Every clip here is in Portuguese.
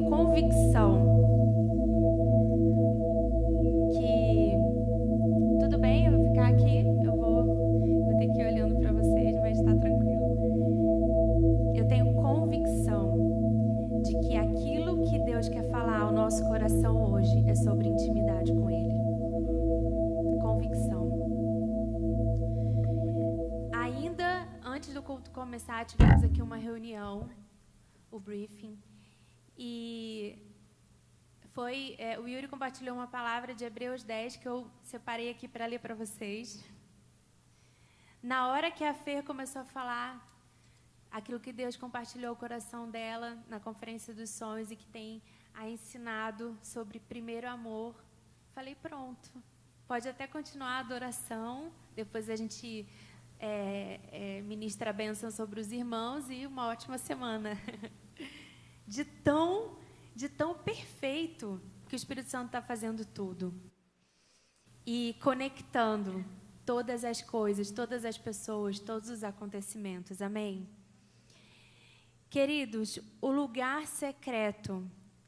tenho convicção que... Tudo bem, eu vou ficar aqui, eu vou ter que ir olhando para vocês, mas está tranquilo. Eu tenho convicção de que aquilo que Deus quer falar ao nosso coração hoje é sobre intimidade com Ele. Convicção. Ainda antes do culto começar, tivemos aqui uma reunião, o briefing, e o Yuri compartilhou uma palavra de Hebreus 10 que eu separei aqui para ler para vocês. Na hora que a Fer começou a falar aquilo que Deus compartilhou ao coração dela na Conferência dos Sonhos e que tem a ensinado sobre primeiro amor, falei, pronto, pode até continuar a adoração, depois a gente ministra a bênção sobre os irmãos e uma ótima semana. De tão perfeito que o Espírito Santo está fazendo tudo. E conectando todas as coisas, todas as pessoas, todos os acontecimentos. Amém? Queridos, o lugar secreto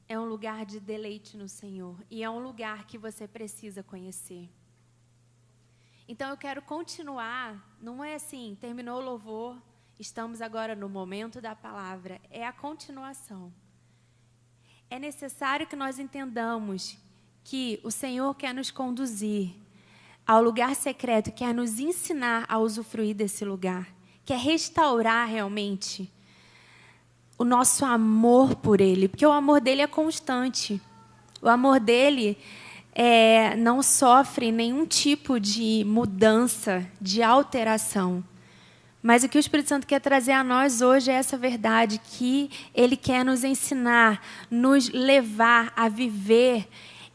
é um lugar de deleite no Senhor. E é um lugar que você precisa conhecer. Então eu quero continuar, não é assim, terminou o louvor, estamos agora no momento da palavra, é a continuação. É necessário que nós entendamos que o Senhor quer nos conduzir ao lugar secreto, quer nos ensinar a usufruir desse lugar, quer restaurar realmente o nosso amor por Ele, porque o amor dele é constante, o amor dele não sofre nenhum tipo de mudança, de alteração. Mas o que o Espírito Santo quer trazer a nós hoje é essa verdade, que Ele quer nos ensinar, nos levar a viver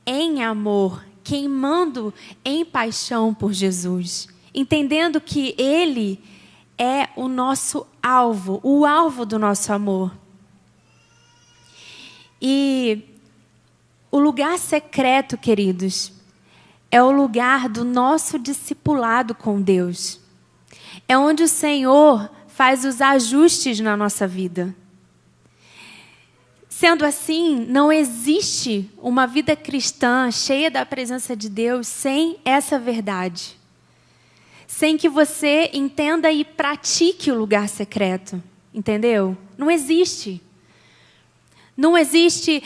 em amor, queimando em paixão por Jesus. Entendendo que Ele é o nosso alvo, o alvo do nosso amor. E o lugar secreto, queridos, é o lugar do nosso discipulado com Deus. É onde o Senhor faz os ajustes na nossa vida. Sendo assim, não existe uma vida cristã cheia da presença de Deus sem essa verdade. Sem que você entenda e pratique o lugar secreto. Entendeu? Não existe. Não existe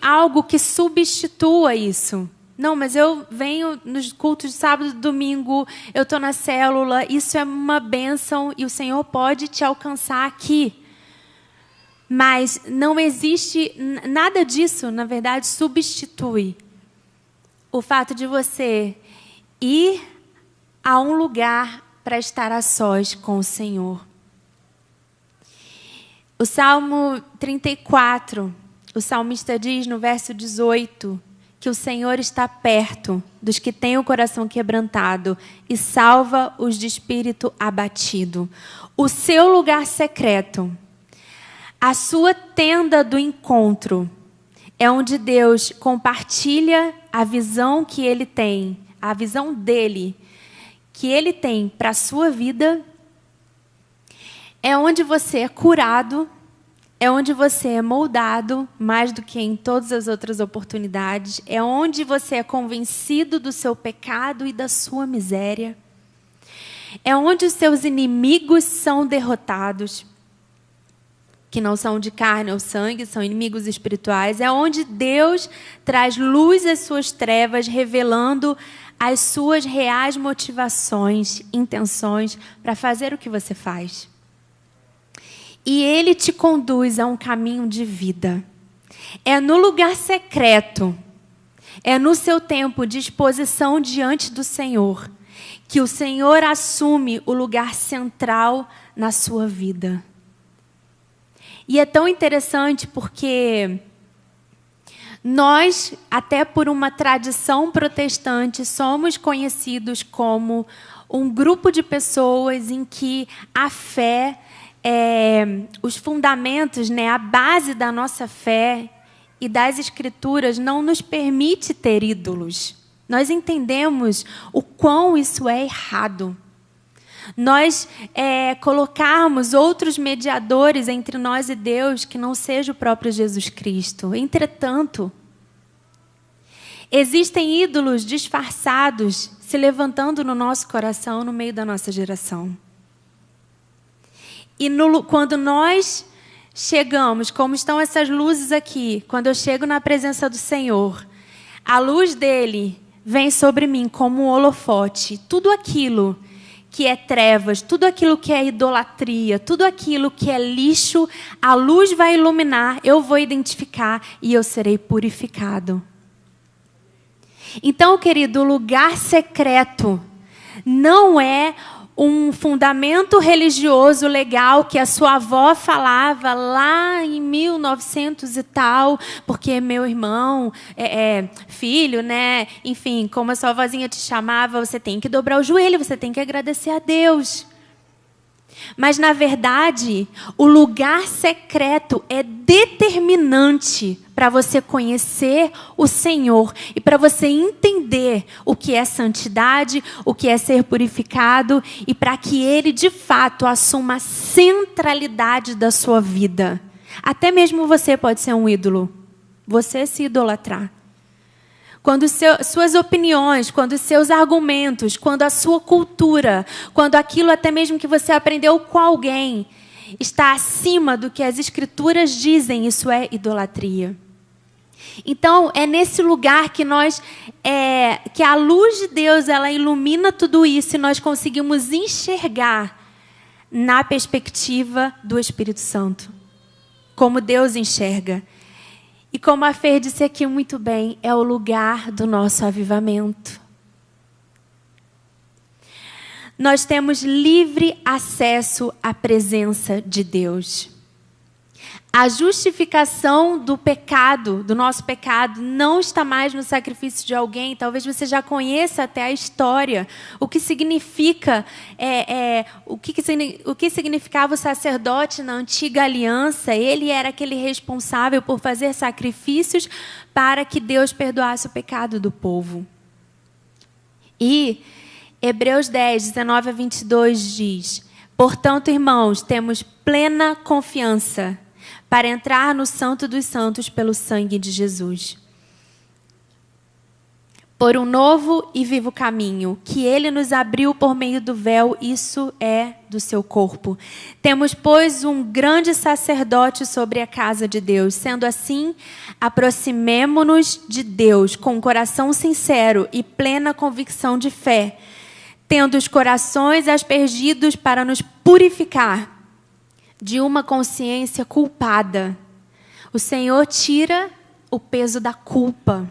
algo que substitua isso. Não, mas eu venho nos cultos de sábado e domingo, eu estou na célula, isso é uma bênção e o Senhor pode te alcançar aqui. Mas não existe, nada disso, na verdade, substitui o fato de você ir a um lugar para estar a sós com o Senhor. O Salmo 34, o salmista diz no verso 18... que o Senhor está perto dos que têm o coração quebrantado e salva os de espírito abatido. O seu lugar secreto, a sua tenda do encontro, é onde Deus compartilha a visão que Ele tem, a visão dEle, que Ele tem para a sua vida. É onde você é curado, é onde você é moldado, mais do que em todas as outras oportunidades. É onde você é convencido do seu pecado e da sua miséria. É onde os seus inimigos são derrotados, que não são de carne ou sangue, são inimigos espirituais. É onde Deus traz luz às suas trevas, revelando as suas reais motivações, intenções para fazer o que você faz. E Ele te conduz a um caminho de vida. É no lugar secreto, é no seu tempo de exposição diante do Senhor, que o Senhor assume o lugar central na sua vida. E é tão interessante porque nós, até por uma tradição protestante, somos conhecidos como um grupo de pessoas em que a fé, os fundamentos, a base da nossa fé e das Escrituras não nos permite ter ídolos. Nós entendemos o quão isso é errado. Nós colocarmos outros mediadores entre nós e Deus que não seja o próprio Jesus Cristo. Entretanto, existem ídolos disfarçados se levantando no nosso coração, no meio da nossa geração. E quando nós chegamos, como estão essas luzes aqui, quando eu chego na presença do Senhor, a luz dele vem sobre mim como um holofote. Tudo aquilo que é trevas, tudo aquilo que é idolatria, tudo aquilo que é lixo, a luz vai iluminar, eu vou identificar e eu serei purificado. Então, querido, o lugar secreto não é um fundamento religioso legal que a sua avó falava lá em 1900 e tal, porque meu irmão, filho, né? Enfim, como a sua avózinha te chamava, você tem que dobrar o joelho, você tem que agradecer a Deus. Mas, na verdade, o lugar secreto é determinante para você conhecer o Senhor e para você entender o que é santidade, o que é ser purificado e para que Ele, de fato, assuma a centralidade da sua vida. Até mesmo você pode ser um ídolo. Você se idolatrar. Quando suas opiniões, quando os seus argumentos, quando a sua cultura, quando aquilo até mesmo que você aprendeu com alguém está acima do que as Escrituras dizem, isso é idolatria. Então, é nesse lugar que que a luz de Deus, ela ilumina tudo isso e nós conseguimos enxergar na perspectiva do Espírito Santo. Como Deus enxerga. E como a Fer disse aqui muito bem, é o lugar do nosso avivamento. Nós temos livre acesso à presença de Deus. A justificação do pecado, do nosso pecado, não está mais no sacrifício de alguém. Talvez você já conheça até a história. O que significa, o que significava o sacerdote na antiga aliança. Ele era aquele responsável por fazer sacrifícios para que Deus perdoasse o pecado do povo. E Hebreus 10, 19 a 22 diz: portanto, irmãos, temos plena confiança para entrar no Santo dos Santos pelo sangue de Jesus. Por um novo e vivo caminho, que Ele nos abriu por meio do véu, isso é do seu corpo. Temos, pois, um grande sacerdote sobre a casa de Deus. Sendo assim, aproximemo-nos de Deus com um coração sincero e plena convicção de fé, tendo os corações aspergidos para nos purificar de uma consciência culpada. O Senhor tira o peso da culpa.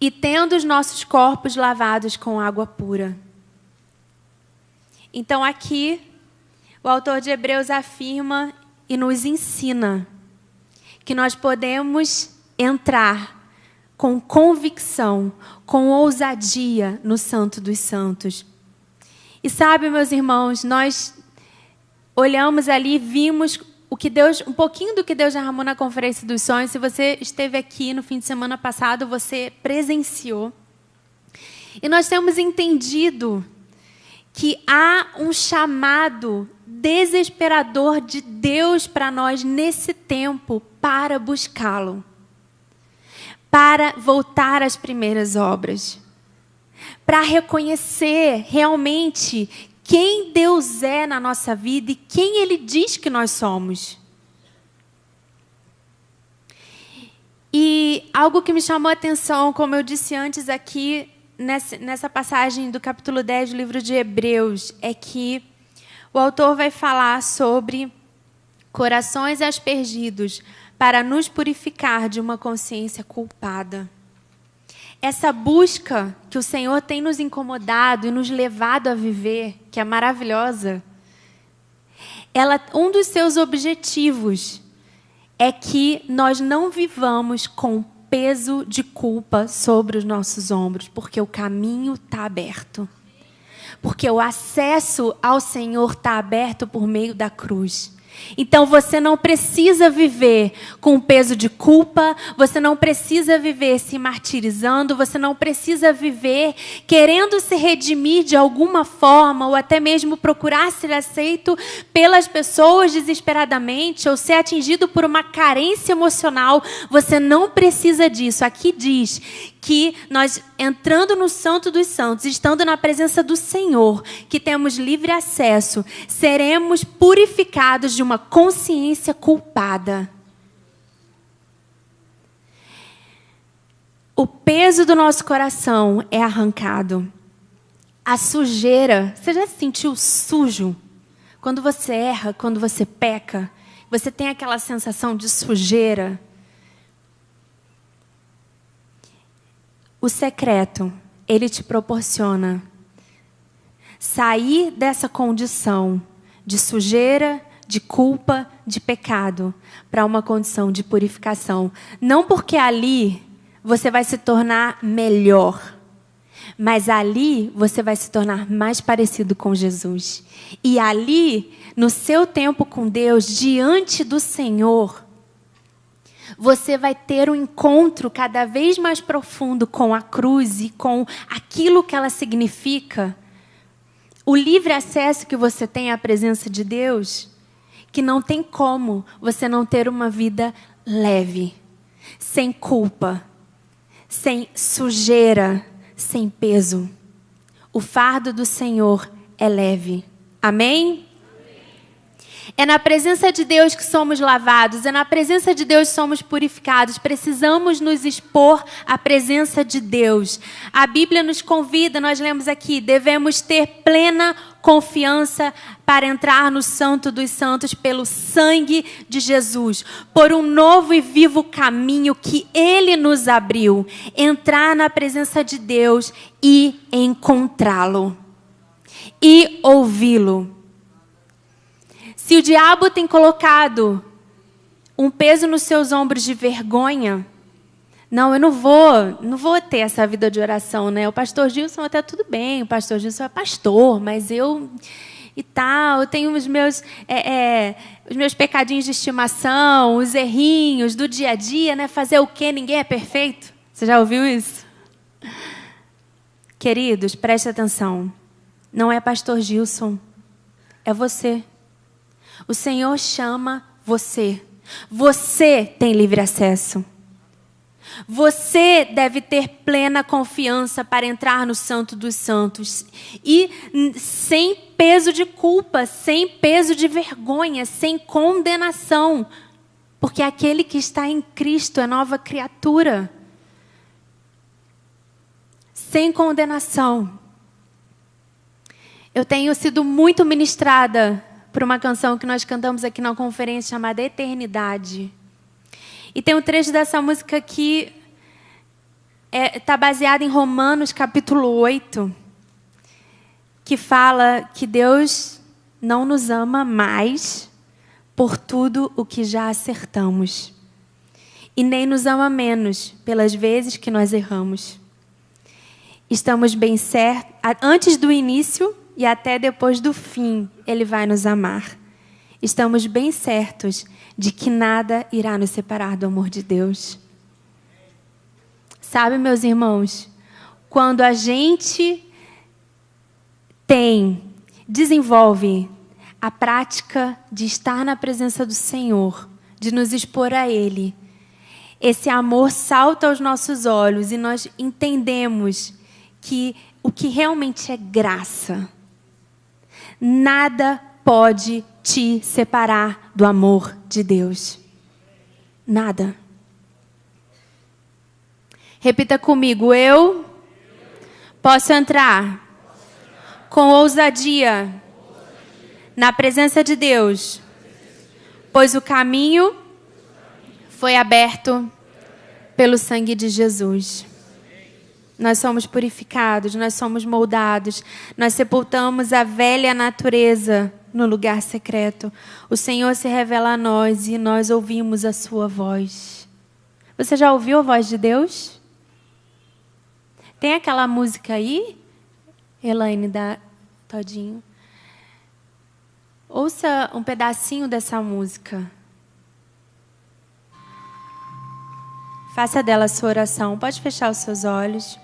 E tendo os nossos corpos lavados com água pura. Então aqui, o autor de Hebreus afirma e nos ensina que nós podemos entrar com convicção, com ousadia no Santo dos Santos. E sabe, meus irmãos, nós olhamos ali e vimos um pouquinho do que Deus derramou na Conferência dos Sonhos. Se você esteve aqui no fim de semana passado, você presenciou. E nós temos entendido que há um chamado desesperador de Deus para nós nesse tempo para buscá-lo. Para voltar às primeiras obras. Para reconhecer realmente quem Deus é na nossa vida e quem Ele diz que nós somos. E algo que me chamou a atenção, como eu disse antes aqui, nessa passagem do capítulo 10 do livro de Hebreus, é que o autor vai falar sobre corações aspergidos para nos purificar de uma consciência culpada. Essa busca que o Senhor tem nos incomodado e nos levado a viver, que é maravilhosa, um dos seus objetivos é que nós não vivamos com peso de culpa sobre os nossos ombros, porque o caminho está aberto. Porque o acesso ao Senhor está aberto por meio da cruz. Então você não precisa viver com o peso de culpa, você não precisa viver se martirizando, você não precisa viver querendo se redimir de alguma forma ou até mesmo procurar ser aceito pelas pessoas desesperadamente ou ser atingido por uma carência emocional. Você não precisa disso. Aqui diz que nós, entrando no Santo dos Santos, estando na presença do Senhor, que temos livre acesso, seremos purificados de uma consciência culpada. O peso do nosso coração é arrancado. A sujeira, você já se sentiu sujo? Quando você erra, quando você peca, você tem aquela sensação de sujeira. O secreto, ele te proporciona sair dessa condição de sujeira, de culpa, de pecado, para uma condição de purificação. Não porque ali você vai se tornar melhor, mas ali você vai se tornar mais parecido com Jesus. E ali, no seu tempo com Deus, diante do Senhor, você vai ter um encontro cada vez mais profundo com a cruz e com aquilo que ela significa. O livre acesso que você tem à presença de Deus, que não tem como você não ter uma vida leve, sem culpa, sem sujeira, sem peso. O fardo do Senhor é leve. Amém? É na presença de Deus que somos lavados, é na presença de Deus que somos purificados. Precisamos nos expor à presença de Deus. A Bíblia nos convida, nós lemos aqui, devemos ter plena confiança para entrar no Santo dos Santos pelo sangue de Jesus, por um novo e vivo caminho que Ele nos abriu. Entrar na presença de Deus e encontrá-lo. E ouvi-lo. Se o diabo tem colocado um peso nos seus ombros de vergonha, não, eu não vou ter essa vida de oração, né? O pastor Gilson até tudo bem, o pastor Gilson é pastor, mas eu tenho os meus pecadinhos de estimação, os errinhos do dia a dia, né? Fazer o quê? Ninguém é perfeito. Você já ouviu isso? Queridos, preste atenção. Não é pastor Gilson, é você. O Senhor chama você. Você tem livre acesso. Você deve ter plena confiança para entrar no Santo dos Santos. E sem peso de culpa, sem peso de vergonha, sem condenação. Porque aquele que está em Cristo é nova criatura. Sem condenação. Eu tenho sido muito ministrada por uma canção que nós cantamos aqui na conferência chamada Eternidade. E tem um trecho dessa música que está baseado em Romanos capítulo 8, que fala que Deus não nos ama mais por tudo o que já acertamos. E nem nos ama menos pelas vezes que nós erramos. Estamos bem certos, antes do início e até depois do fim, Ele vai nos amar. Estamos bem certos de que nada irá nos separar do amor de Deus. Sabe, meus irmãos, quando a gente desenvolve a prática de estar na presença do Senhor, de nos expor a Ele, esse amor salta aos nossos olhos e nós entendemos que o que realmente é graça, nada pode te separar do amor de Deus. Nada. Repita comigo. Eu posso entrar com ousadia na presença de Deus, pois o caminho foi aberto pelo sangue de Jesus. Nós somos purificados, nós somos moldados, nós sepultamos a velha natureza no lugar secreto. O Senhor se revela a nós e nós ouvimos a sua voz. Você já ouviu a voz de Deus? Tem aquela música aí, Elaine da Todinho? Ouça um pedacinho dessa música. Faça dela a sua oração. Pode fechar os seus olhos.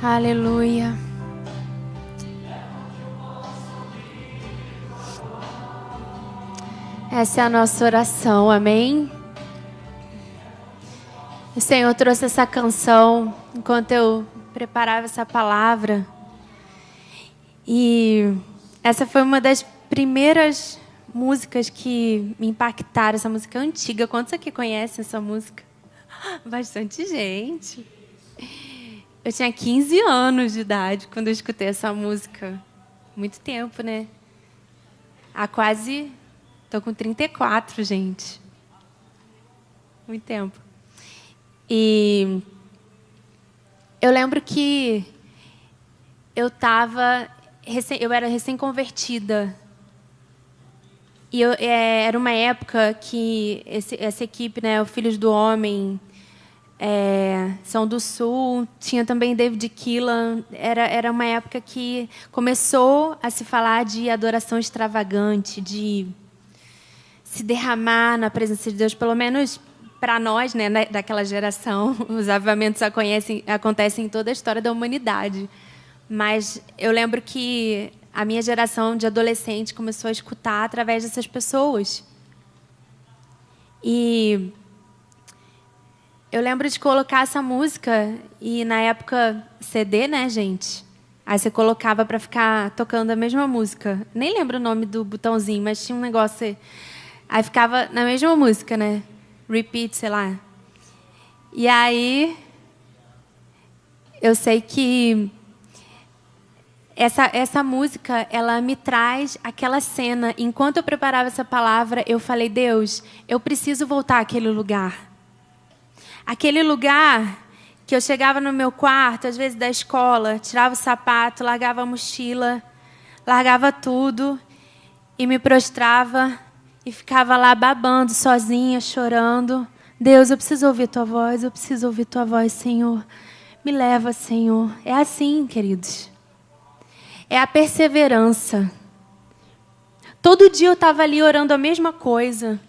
Aleluia. Essa é a nossa oração, amém? O Senhor trouxe essa canção enquanto eu preparava essa palavra. E essa foi uma das primeiras músicas que me impactaram. Essa música é antiga. Quantos aqui conhecem essa música? Bastante gente. Eu tinha 15 anos de idade quando eu escutei essa música. Muito tempo, né? Tô com 34, gente. Muito tempo. E eu lembro que eu era recém-convertida. E era uma época que essa equipe, né, o Filhos do Homem, São do Sul, tinha também David Keelan. Era uma época que começou a se falar de adoração extravagante, de se derramar na presença de Deus, pelo menos para nós, né, daquela geração. Os avivamentos acontecem em toda a história da humanidade. Mas eu lembro que a minha geração de adolescente começou a escutar através dessas pessoas. E eu lembro de colocar essa música, e na época CD, né, gente? Aí você colocava para ficar tocando a mesma música. Nem lembro o nome do botãozinho, mas tinha um negócio. Aí ficava na mesma música, né? Repeat, sei lá. E aí eu sei que essa música, ela me traz aquela cena. Enquanto eu preparava essa palavra, eu falei: Deus, eu preciso voltar àquele lugar. Aquele lugar que eu chegava no meu quarto, às vezes da escola, tirava o sapato, largava a mochila, largava tudo e me prostrava e ficava lá babando, sozinha, chorando. Deus, eu preciso ouvir tua voz, eu preciso ouvir tua voz, Senhor. Me leva, Senhor. É assim, queridos. É a perseverança. Todo dia eu estava ali orando a mesma coisa.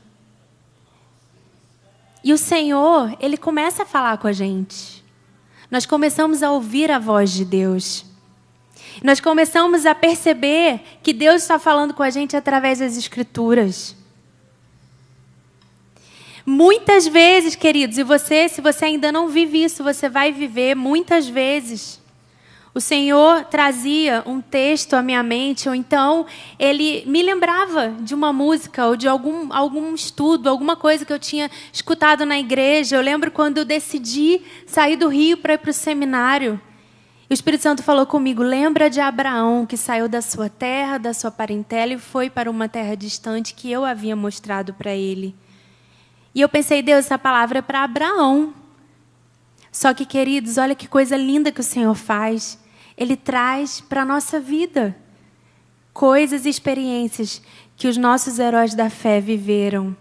E o Senhor, Ele começa a falar com a gente. Nós começamos a ouvir a voz de Deus. Nós começamos a perceber que Deus está falando com a gente através das Escrituras. Muitas vezes, queridos, e se você ainda não vive isso, você vai viver muitas vezes. O Senhor trazia um texto à minha mente, ou então Ele me lembrava de uma música ou de algum estudo, alguma coisa que eu tinha escutado na igreja. Eu lembro quando eu decidi sair do Rio para ir para o seminário. E o Espírito Santo falou comigo, lembra de Abraão, que saiu da sua terra, da sua parentela e foi para uma terra distante que eu havia mostrado para ele. E eu pensei, Deus, essa palavra é para Abraão. Só que, queridos, olha que coisa linda que o Senhor faz. Ele traz para a nossa vida coisas e experiências que os nossos heróis da fé viveram.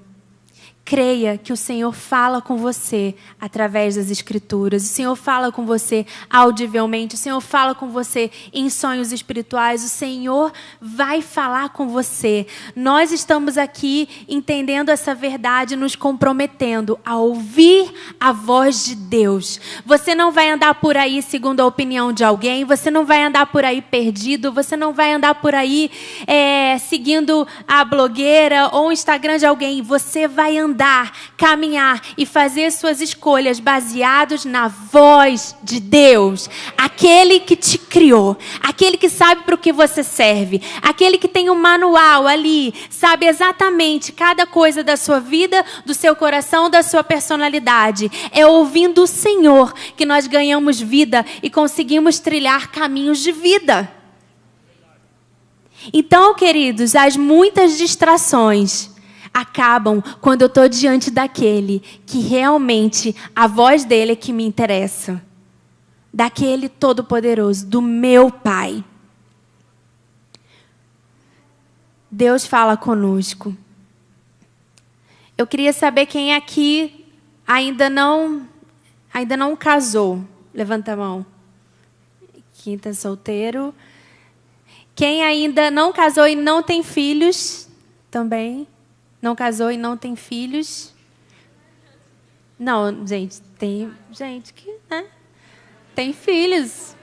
Creia que o Senhor fala com você através das Escrituras. O Senhor fala com você audivelmente. O Senhor fala com você em sonhos espirituais. O Senhor vai falar com você. Nós estamos aqui entendendo essa verdade, nos comprometendo a ouvir a voz de Deus. Você não vai andar por aí segundo a opinião de alguém. Você não vai andar por aí perdido. Você não vai andar por aí seguindo a blogueira ou o Instagram de alguém. Você vai andar, caminhar e fazer suas escolhas baseados na voz de Deus. Aquele que te criou, aquele que sabe para o que você serve, aquele que tem um manual ali, sabe exatamente cada coisa da sua vida, do seu coração, da sua personalidade. É ouvindo o Senhor que nós ganhamos vida e conseguimos trilhar caminhos de vida. Então, queridos, as muitas distrações acabam quando eu estou diante daquele que realmente a voz dele é que me interessa. Daquele Todo-Poderoso, do meu Pai. Deus fala conosco. Eu queria saber quem aqui ainda não casou. Levanta a mão. Quem está solteiro. Quem ainda não casou e não tem filhos também. Não casou e não tem filhos? Não, gente, tem gente que, né? Tem filhos.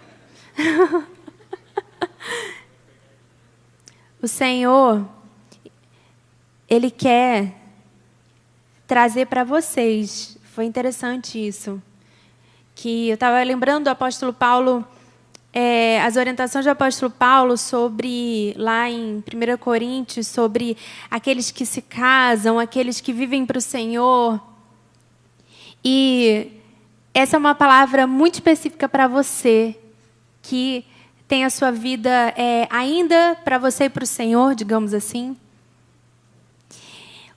O Senhor, Ele quer trazer para vocês. Foi interessante isso. Que eu estava lembrando do apóstolo Paulo, as orientações do apóstolo Paulo sobre, lá em 1 Coríntios, sobre aqueles que se casam, aqueles que vivem para o Senhor. E essa é uma palavra muito específica para você, que tem a sua vida ainda para você e para o Senhor, digamos assim.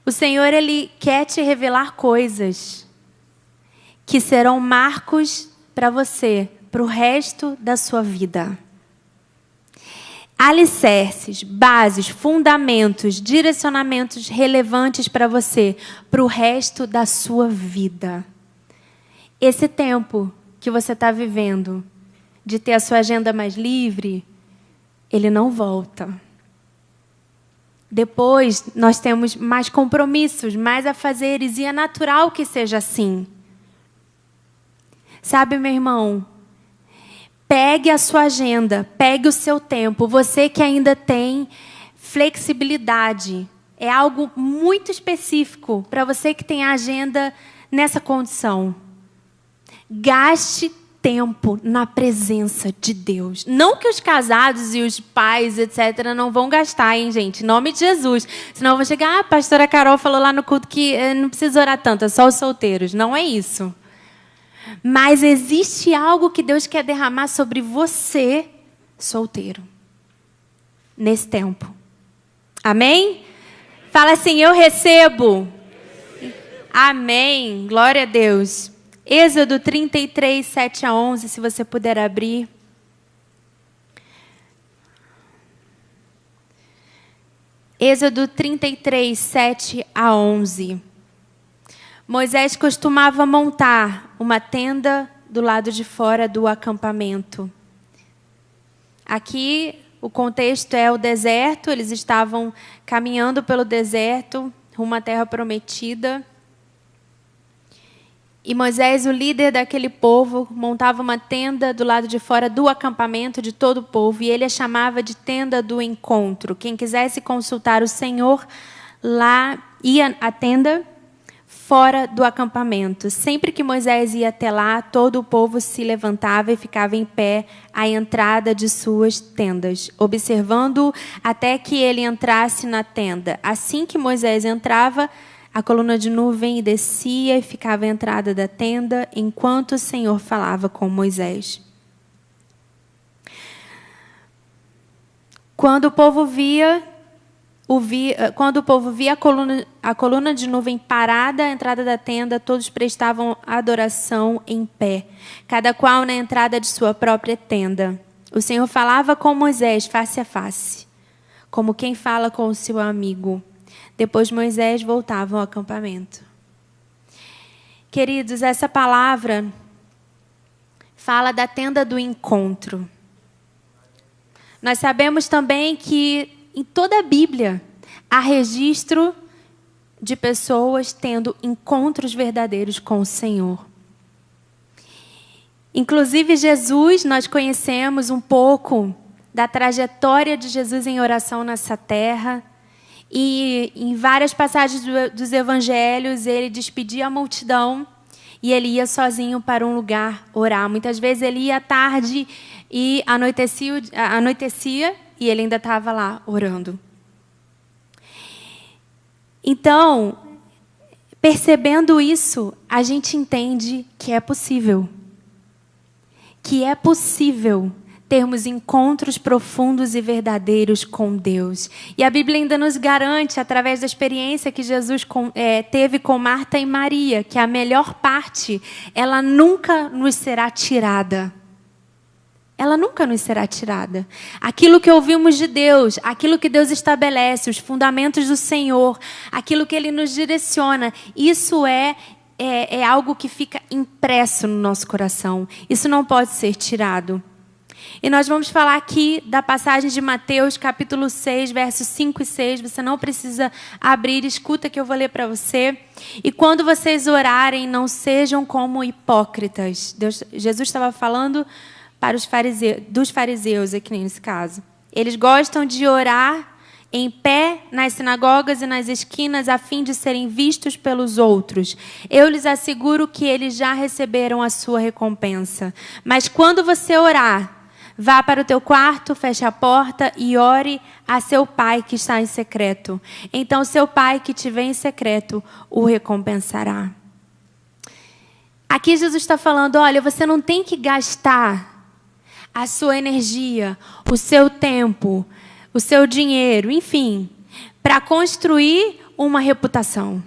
O Senhor, Ele quer te revelar coisas que serão marcos para você, para o resto da sua vida. Alicerces, bases, fundamentos, direcionamentos relevantes para você, para o resto da sua vida. Esse tempo que você está vivendo, de ter a sua agenda mais livre, ele não volta. Depois, nós temos mais compromissos, mais afazeres, e é natural que seja assim. Sabe, meu irmão? Pegue a sua agenda, pegue o seu tempo. Você que ainda tem flexibilidade. É algo muito específico para você que tem a agenda nessa condição. Gaste tempo na presença de Deus. Não que os casados e os pais, etc., não vão gastar, hein, gente? Em nome de Jesus. Senão vão chegar, a pastora Carol falou lá no culto que não precisa orar tanto, é só os solteiros. Não é isso. Mas existe algo que Deus quer derramar sobre você, solteiro, nesse tempo. Amém? Fala assim, eu recebo. Amém. Glória a Deus. Êxodo 33, 7 a 11, se você puder abrir. Êxodo 33, 7 a 11. Moisés costumava montar uma tenda do lado de fora do acampamento. Aqui o contexto é o deserto, eles estavam caminhando pelo deserto, rumo à terra prometida. E Moisés, o líder daquele povo, montava uma tenda do lado de fora do acampamento de todo o povo, e ele a chamava de tenda do encontro. Quem quisesse consultar o Senhor, lá ia à tenda. fora do acampamento. Sempre que Moisés ia até lá, todo o povo se levantava e ficava em pé à entrada de suas tendas, observando-o até que ele entrasse na tenda. Assim que Moisés entrava, a coluna de nuvem descia e ficava à entrada da tenda, enquanto o Senhor falava com Moisés. Quando o povo via a coluna de nuvem parada à entrada da tenda, todos prestavam adoração em pé, cada qual na entrada de sua própria tenda. O Senhor falava com Moisés face a face, como quem fala com o seu amigo. Depois Moisés voltava ao acampamento. Queridos, essa palavra fala da tenda do encontro. Nós sabemos também que em toda a Bíblia há registro de pessoas tendo encontros verdadeiros com o Senhor. Inclusive Jesus, nós conhecemos um pouco da trajetória de Jesus em oração nessa terra. E em várias passagens dos evangelhos, ele despedia a multidão e ele ia sozinho para um lugar orar. Muitas vezes ele ia à tarde e anoitecia e ele ainda estava lá orando. Então, percebendo isso, a gente entende que é possível. Que é possível termos encontros profundos e verdadeiros com Deus. E a Bíblia ainda nos garante, através da experiência que Jesus teve com Marta e Maria, que a melhor parte, ela nunca nos será tirada. Ela nunca nos será tirada. Aquilo que ouvimos de Deus, aquilo que Deus estabelece, os fundamentos do Senhor, aquilo que Ele nos direciona, isso é algo que fica impresso no nosso coração. Isso não pode ser tirado. E nós vamos falar aqui da passagem de Mateus, capítulo 6, versos 5 e 6. Você não precisa abrir, escuta que eu vou ler para você. E quando vocês orarem, não sejam como hipócritas. Jesus estava falando para dos fariseus aqui nesse caso. Eles gostam de orar em pé nas sinagogas e nas esquinas a fim de serem vistos pelos outros. Eu lhes asseguro que eles já receberam a sua recompensa. Mas quando você orar, vá para o teu quarto, feche a porta e ore a seu pai que está em secreto. Então seu pai que te vê em secreto o recompensará. Aqui Jesus está falando, olha, você não tem que gastar a sua energia, o seu tempo, o seu dinheiro, enfim, para construir uma reputação.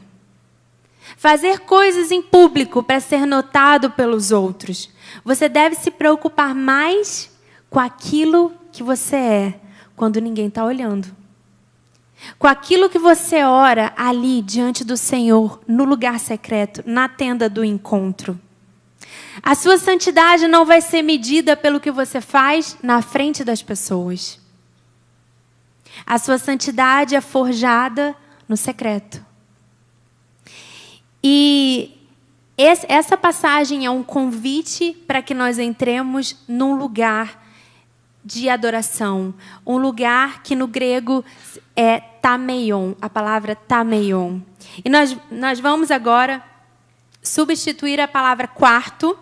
Fazer coisas em público para ser notado pelos outros. Você deve se preocupar mais com aquilo que você é, quando ninguém está olhando. Com aquilo que você ora ali diante do Senhor, no lugar secreto, na tenda do encontro. A sua santidade não vai ser medida pelo que você faz na frente das pessoas. A sua santidade é forjada no secreto. E essa passagem é um convite para que nós entremos num lugar de adoração. Um lugar que no grego é tameion, a palavra tameion. E nós vamos agora substituir a palavra quarto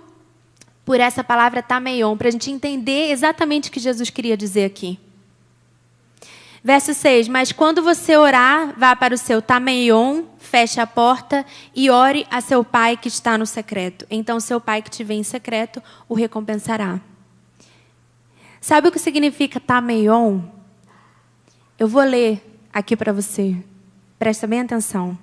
por essa palavra tameion, para a gente entender exatamente o que Jesus queria dizer aqui. Verso 6, mas quando você orar, vá para o seu tameion, feche a porta e ore a seu pai que está no secreto. Então seu pai que te vê em secreto o recompensará. Sabe o que significa tameion? Eu vou ler aqui para você. Presta bem atenção.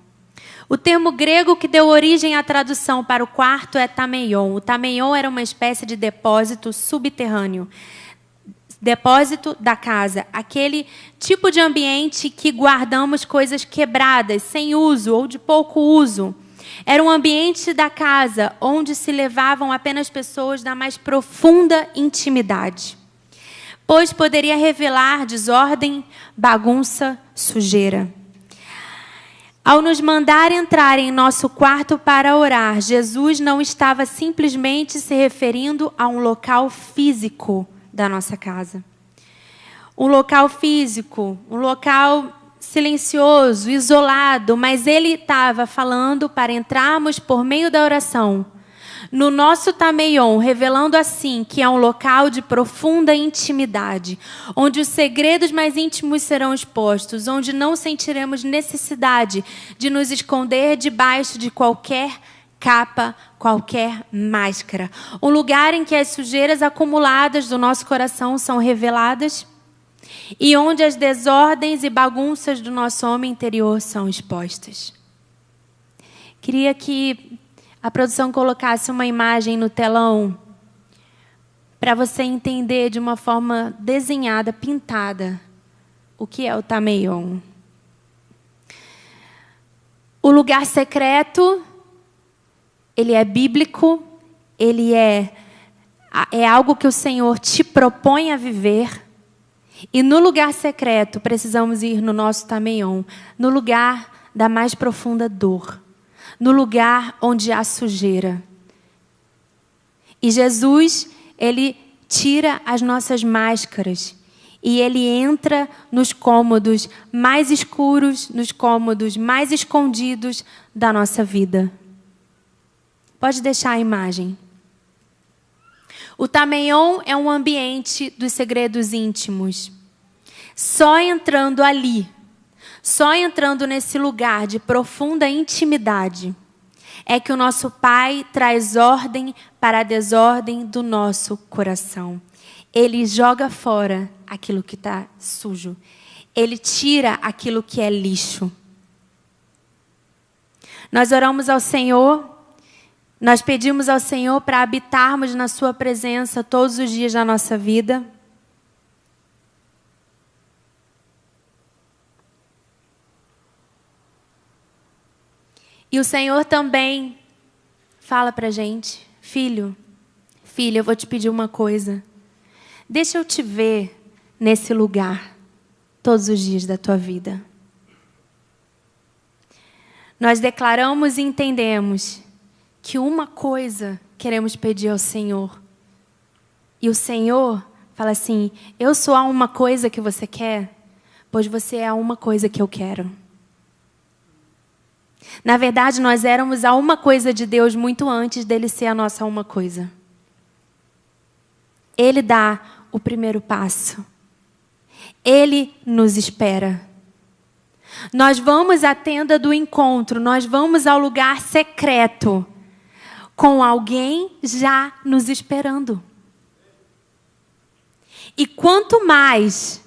O termo grego que deu origem à tradução para o quarto é tameion. O tameion era uma espécie de depósito subterrâneo. Depósito da casa. Aquele tipo de ambiente que guardamos coisas quebradas, sem uso ou de pouco uso. Era um ambiente da casa onde se levavam apenas pessoas da mais profunda intimidade. Pois poderia revelar desordem, bagunça, sujeira. Ao nos mandar entrar em nosso quarto para orar, Jesus não estava simplesmente se referindo a um local físico da nossa casa. Um local físico, um local silencioso, isolado, mas ele estava falando para entrarmos por meio da oração no nosso Tameion, revelando assim que é um local de profunda intimidade, onde os segredos mais íntimos serão expostos, onde não sentiremos necessidade de nos esconder debaixo de qualquer capa, qualquer máscara. Um lugar em que as sujeiras acumuladas do nosso coração são reveladas e onde as desordens e bagunças do nosso homem interior são expostas. Queria que a produção colocasse uma imagem no telão para você entender de uma forma desenhada, pintada, o que é o Tameion. O lugar secreto, ele é bíblico, ele é algo que o Senhor te propõe a viver. E no lugar secreto, precisamos ir no nosso Tameion, no lugar da mais profunda dor, no lugar onde há sujeira. E Jesus, ele tira as nossas máscaras e ele entra nos cômodos mais escuros, nos cômodos mais escondidos da nossa vida. Pode deixar a imagem. O Tameion é um ambiente dos segredos íntimos. Só entrando ali, só entrando nesse lugar de profunda intimidade, é que o nosso Pai traz ordem para a desordem do nosso coração. Ele joga fora aquilo que está sujo. Ele tira aquilo que é lixo. Nós oramos ao Senhor, nós pedimos ao Senhor para habitarmos na sua presença todos os dias da nossa vida. E o Senhor também fala para a gente: filho, filha, eu vou te pedir uma coisa. Deixa eu te ver nesse lugar todos os dias da tua vida. Nós declaramos e entendemos que uma coisa queremos pedir ao Senhor. E o Senhor fala assim: eu sou a uma coisa que você quer, pois você é a uma coisa que eu quero. Na verdade, nós éramos a uma coisa de Deus muito antes dele ser a nossa uma coisa. Ele dá o primeiro passo. Ele nos espera. Nós vamos à tenda do encontro, nós vamos ao lugar secreto, com alguém já nos esperando. E quanto mais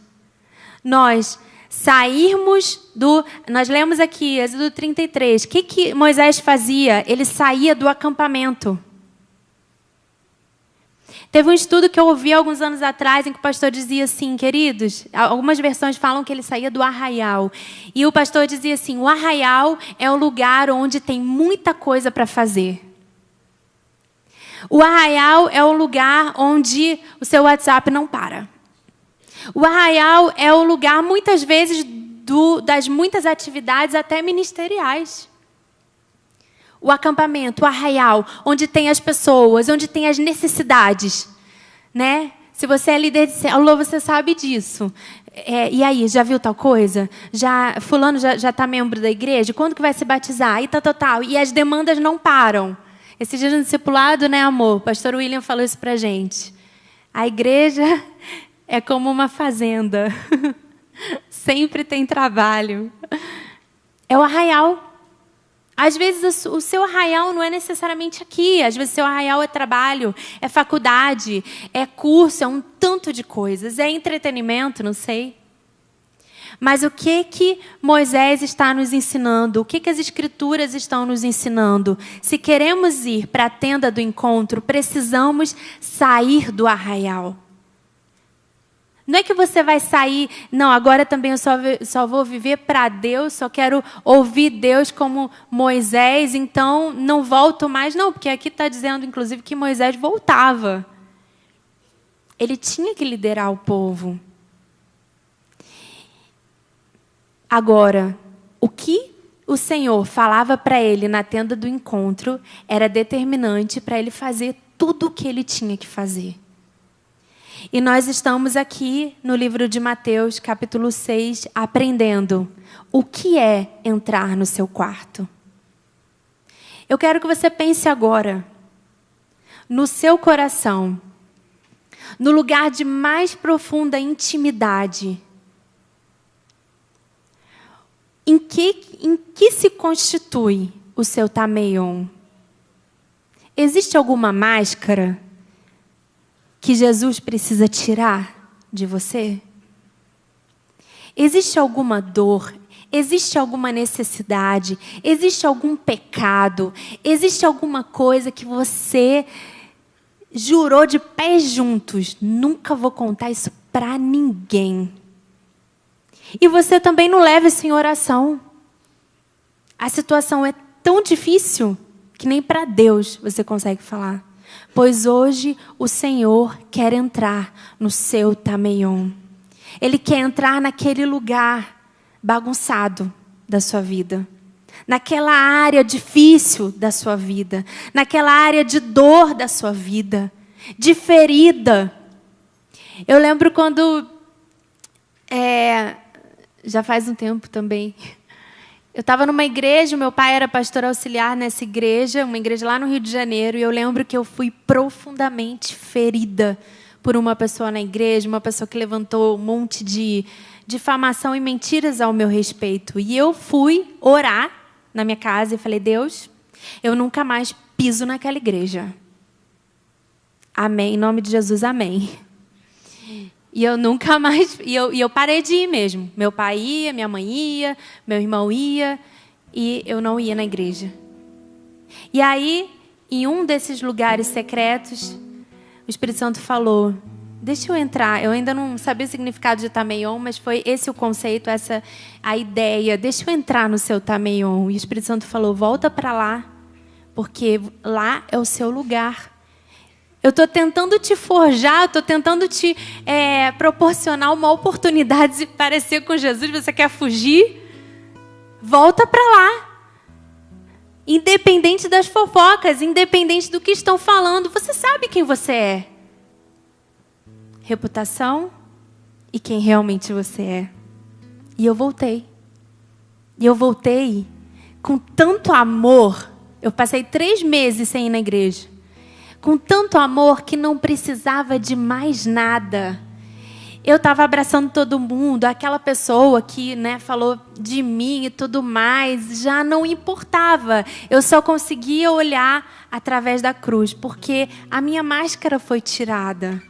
nós sairmos do... Nós lemos aqui, Êxodo 33. O que Moisés fazia? Ele saía do acampamento. Teve um estudo que eu ouvi alguns anos atrás, em que o pastor dizia assim: queridos, algumas versões falam que ele saía do arraial. E o pastor dizia assim: o arraial é o lugar onde tem muita coisa para fazer. O arraial é o lugar onde o seu WhatsApp não para. O arraial é o lugar, muitas vezes, das muitas atividades, até ministeriais. O acampamento, o arraial, onde tem as pessoas, onde tem as necessidades. Né? Se você é líder de célula, você sabe disso. E aí, já viu tal coisa? Fulano já está membro da igreja? Quando que vai se batizar? E tal. E as demandas não param. Esse dia no discipulado, né, amor? O pastor William falou isso pra gente. A igreja é como uma fazenda. Sempre tem trabalho. É o arraial. Às vezes o seu arraial não é necessariamente aqui. Às vezes o seu arraial é trabalho, é faculdade, é curso, é um tanto de coisas. É entretenimento, não sei. Mas o que Moisés está nos ensinando? O que as Escrituras estão nos ensinando? Se queremos ir para a tenda do encontro, precisamos sair do arraial. Não é que você vai sair, não, agora também eu só vou viver para Deus, só quero ouvir Deus como Moisés, então não volto mais. Não, porque aqui está dizendo, inclusive, que Moisés voltava. Ele tinha que liderar o povo. Agora, o que o Senhor falava para ele na tenda do encontro era determinante para ele fazer tudo o que ele tinha que fazer. E nós estamos aqui no livro de Mateus, capítulo 6, aprendendo o que é entrar no seu quarto. Eu quero que você pense agora no seu coração, no lugar de mais profunda intimidade. Em que se constitui o seu tameion? Existe alguma máscara que Jesus precisa tirar de você? Existe alguma dor? Existe alguma necessidade? Existe algum pecado? Existe alguma coisa que você jurou de pés juntos? Nunca vou contar isso para ninguém. E você também não leva isso em oração. A situação é tão difícil que nem para Deus você consegue falar. Pois hoje o Senhor quer entrar no seu tameion. Ele quer entrar naquele lugar bagunçado da sua vida, naquela área difícil da sua vida, naquela área de dor da sua vida, de ferida. Eu lembro quando, já faz um tempo também, eu estava numa igreja, meu pai era pastor auxiliar nessa igreja, uma igreja lá no Rio de Janeiro, e eu lembro que eu fui profundamente ferida por uma pessoa na igreja, uma pessoa que levantou um monte de difamação e mentiras ao meu respeito. E eu fui orar na minha casa e falei, Deus, eu nunca mais piso naquela igreja. Amém, em nome de Jesus, amém. E eu nunca mais... E eu parei de ir mesmo. Meu pai ia, minha mãe ia, meu irmão ia, e eu não ia na igreja. E aí, em um desses lugares secretos, o Espírito Santo falou, deixa eu entrar. Eu ainda não sabia o significado de tameion, mas foi esse o conceito, essa a ideia. Deixa eu entrar no seu tameion. E o Espírito Santo falou, volta para lá, porque lá é o seu lugar. Eu estou tentando te forjar, estou tentando te proporcionar uma oportunidade de parecer com Jesus. Você quer fugir? Volta para lá. Independente das fofocas, independente do que estão falando, você sabe quem você é. Reputação e quem realmente você é. E eu voltei. E eu voltei com tanto amor. Eu passei 3 meses sem ir na igreja. Com tanto amor que não precisava de mais nada. Eu estava abraçando todo mundo. Aquela pessoa que falou de mim e tudo mais, já não importava. Eu só conseguia olhar através da cruz, porque a minha máscara foi tirada.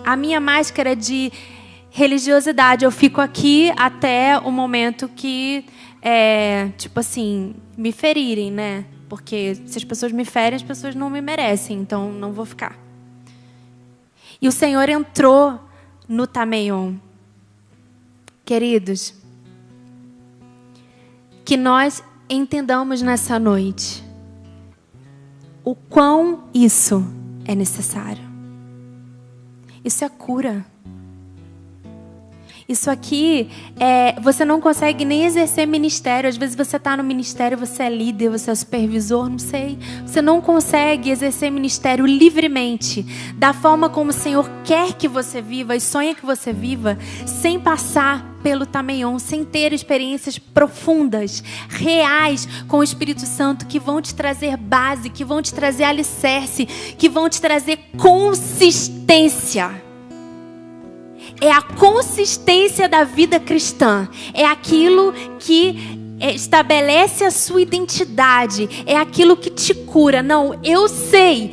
A minha máscara de religiosidade. Eu fico aqui até o momento que, me ferirem, né? Porque se as pessoas me ferem, as pessoas não me merecem, então não vou ficar. E o Senhor entrou no tameion. Queridos, que nós entendamos nessa noite o quão isso é necessário. Isso é cura. Isso aqui, você não consegue nem exercer ministério. Às vezes você está no ministério, você é líder, você é supervisor, não sei. Você não consegue exercer ministério livremente, da forma como o Senhor quer que você viva e sonha que você viva, sem passar pelo tameion, sem ter experiências profundas, reais com o Espírito Santo, que vão te trazer base, que vão te trazer alicerce, que vão te trazer consistência. É a consistência da vida cristã. É aquilo que estabelece a sua identidade. É aquilo que te cura. Não, eu sei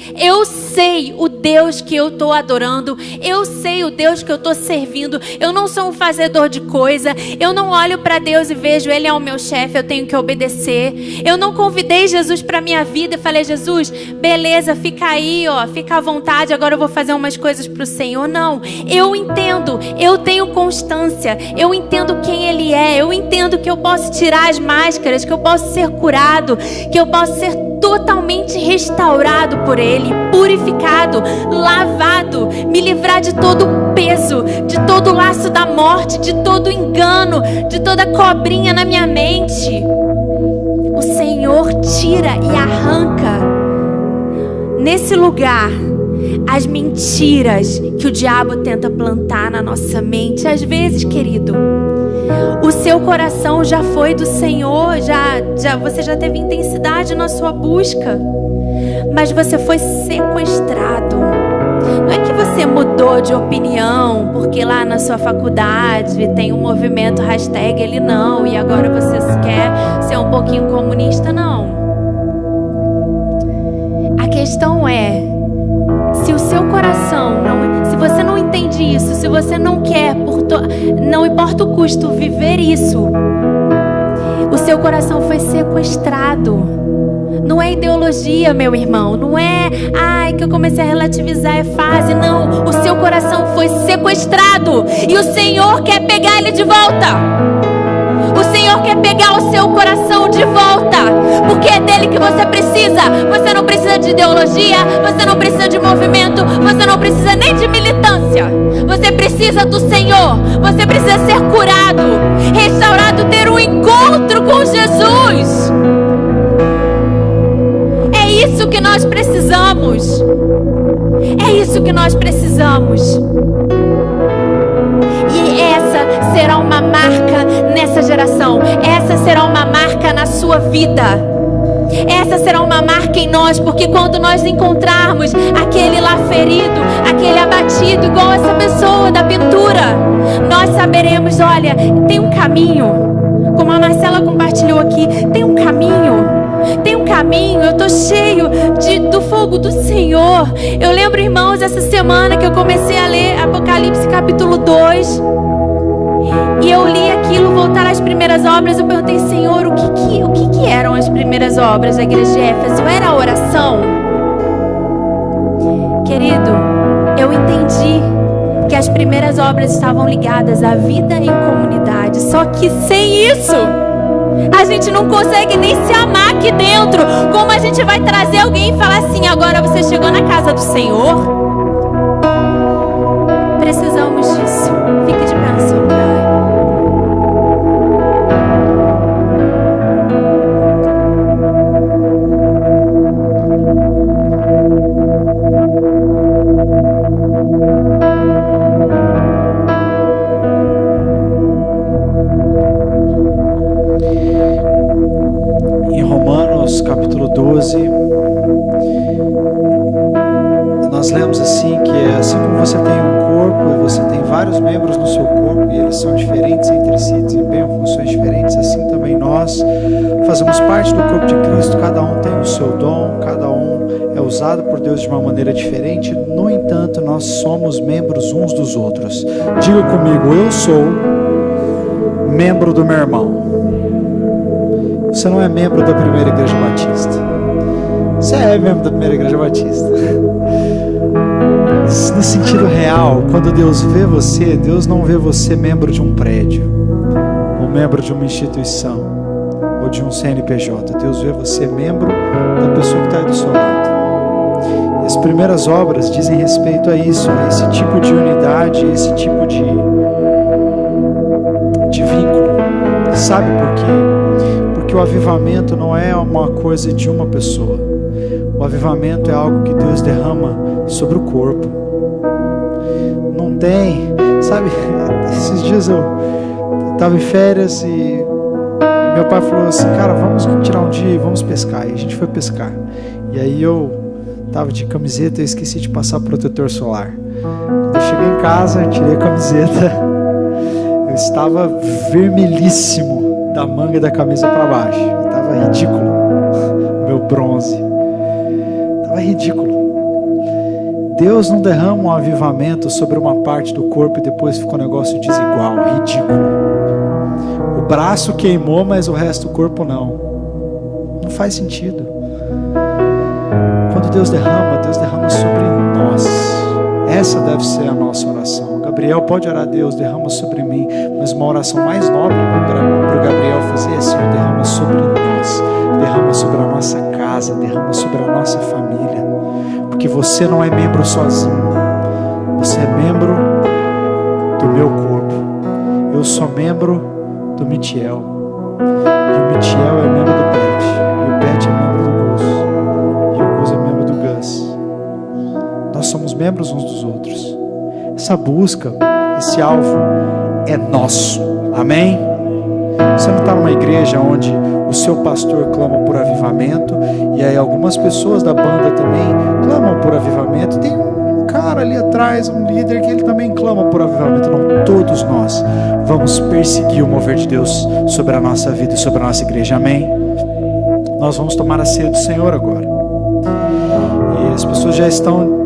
o Deus que eu estou adorando. Eu sei o Deus que eu estou servindo. Eu não sou um fazedor de coisa. Eu não olho para Deus e vejo Ele é o meu chefe, eu tenho que obedecer. Eu não convidei Jesus para minha vida e falei, Jesus, beleza, fica aí, fica à vontade, agora eu vou fazer umas coisas para o Senhor. Não, eu entendo, eu tenho constância, eu entendo quem Ele é, eu entendo que eu posso tirar as máscaras, que eu posso ser curado, que eu posso ser totalmente restaurado por Ele, purificado, lavado, me livrar de todo o peso, de todo o laço da morte, de todo o engano, de toda cobrinha na minha mente. O Senhor tira e arranca nesse lugar as mentiras que o diabo tenta plantar na nossa mente. Às vezes, querido, o seu coração já foi do Senhor, você já teve intensidade na sua busca, mas você foi sequestrado. Não é que você mudou de opinião porque lá na sua faculdade tem um movimento hashtag ele não e agora você quer ser um pouquinho comunista, não. A questão é, se o seu coração se você não entende isso, se você não quer, não importa o custo, viver isso, o seu coração foi sequestrado. Não é ideologia, meu irmão. Não é, que eu comecei a relativizar, é fase. Não, o seu coração foi sequestrado e o Senhor quer pegar ele de volta. O Senhor quer pegar o seu coração de volta, porque é dele que você precisa. Você não precisa de ideologia, você não precisa de movimento, você não precisa nem de militância. Você precisa do Senhor. Você precisa ser curado, restaurado, ter um encontro com Jesus. É isso que nós precisamos. É isso que nós precisamos. E essa será uma marca nessa geração. Essa será uma marca na sua vida. Essa será uma marca em nós, porque quando nós encontrarmos aquele lá ferido, aquele abatido, igual essa pessoa da pintura, nós saberemos, olha, tem um caminho. Como a Marcela compartilhou aqui, tem um caminho. Tem um caminho, eu estou cheio do fogo do Senhor. Eu lembro, irmãos, essa semana que eu comecei a ler Apocalipse capítulo 2. E eu li aquilo, voltar às primeiras obras. Eu perguntei, Senhor, o que eram as primeiras obras da igreja de Éfeso? Era a oração? Querido, eu entendi que as primeiras obras estavam ligadas à vida em comunidade. Só que sem isso, a gente não consegue nem se amar aqui dentro. Como a gente vai trazer alguém e falar assim, agora você chegou na casa do Senhor? Precisamos disso. Fique de pé no seu lugar. Capítulo 12, nós lemos assim que assim como você tem um corpo e você tem vários membros no seu corpo e eles são diferentes entre si, desempenham funções diferentes, assim também nós fazemos parte do corpo de Cristo. Cada um tem o seu dom, cada um é usado por Deus de uma maneira diferente. No entanto, nós somos membros uns dos outros. Diga comigo, eu sou membro do meu irmão. Você não é membro da primeira igreja batista. Você é membro da primeira igreja batista. No sentido real, quando Deus vê você, Deus não vê você membro de um prédio, ou membro de uma instituição, ou de um CNPJ. Deus vê você membro da pessoa que está aí do seu lado. E as primeiras obras dizem respeito a isso, a esse tipo de unidade, esse tipo de vínculo. Sabe por quê? Porque o avivamento não é uma coisa de uma pessoa. O avivamento é algo que Deus derrama sobre o corpo. Não tem, sabe, esses dias eu estava em férias e meu pai falou assim, cara, vamos tirar um dia e vamos pescar. E a gente foi pescar. E aí eu estava de camiseta e esqueci de passar protetor solar. Quando eu cheguei em casa, tirei a camiseta, eu estava vermelhíssimo da manga da camisa para baixo. Estava ridículo. Meu bronze. Estava ridículo. Deus não derrama um avivamento sobre uma parte do corpo e depois fica um negócio desigual, ridículo. O braço queimou, mas o resto do corpo não. Não faz sentido. Quando Deus derrama sobre nós. Essa deve ser a nossa oração. Gabriel pode orar, Deus derrama sobre mim, mas uma oração mais nobre para o Gabriel fazer é: Senhor, derrama sobre nós, derrama sobre a nossa casa, derrama sobre a nossa família, porque você não é membro sozinho, você é membro do meu corpo. Eu sou membro do Mitiel, e o Mitiel é membro do Pet, e o Pet é membro do Gus, e o Gus é membro do Gus. Nós somos membros membros uns dos outros. Essa busca, esse alvo é nosso. Amém? Você não está numa igreja onde o seu pastor clama por avivamento e aí algumas pessoas da banda também clamam por avivamento. Tem um cara ali atrás, um líder, que ele também clama por avivamento. Não, todos nós vamos perseguir o mover de Deus sobre a nossa vida e sobre a nossa igreja. Amém? Nós vamos tomar a ceia do Senhor agora. E as pessoas já estão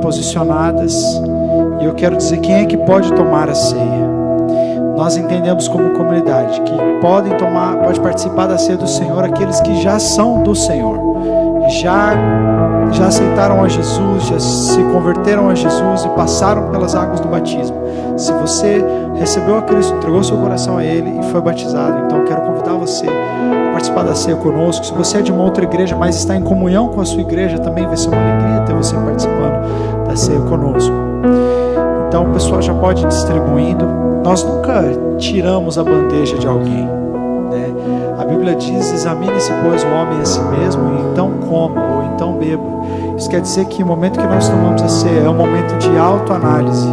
posicionadas. E eu quero dizer, quem é que pode tomar a ceia? Nós entendemos como comunidade que pode participar da ceia do Senhor aqueles que já são do Senhor, já aceitaram a Jesus, já se converteram a Jesus e passaram pelas águas do batismo. Se você recebeu a Cristo, entregou seu coração a Ele e foi batizado, então eu quero convidar você a participar da ceia conosco. Se você é de uma outra igreja, mas está em comunhão com a sua igreja, também vai ser uma alegria ter você participando da ceia conosco. Então o pessoal já pode ir distribuindo. Nós nunca tiramos a bandeja de alguém, né? A Bíblia diz: examine-se, pois, o homem a si mesmo, e então coma, ou então beba. Isso quer dizer que o momento que nós tomamos a ceia é um momento de autoanálise.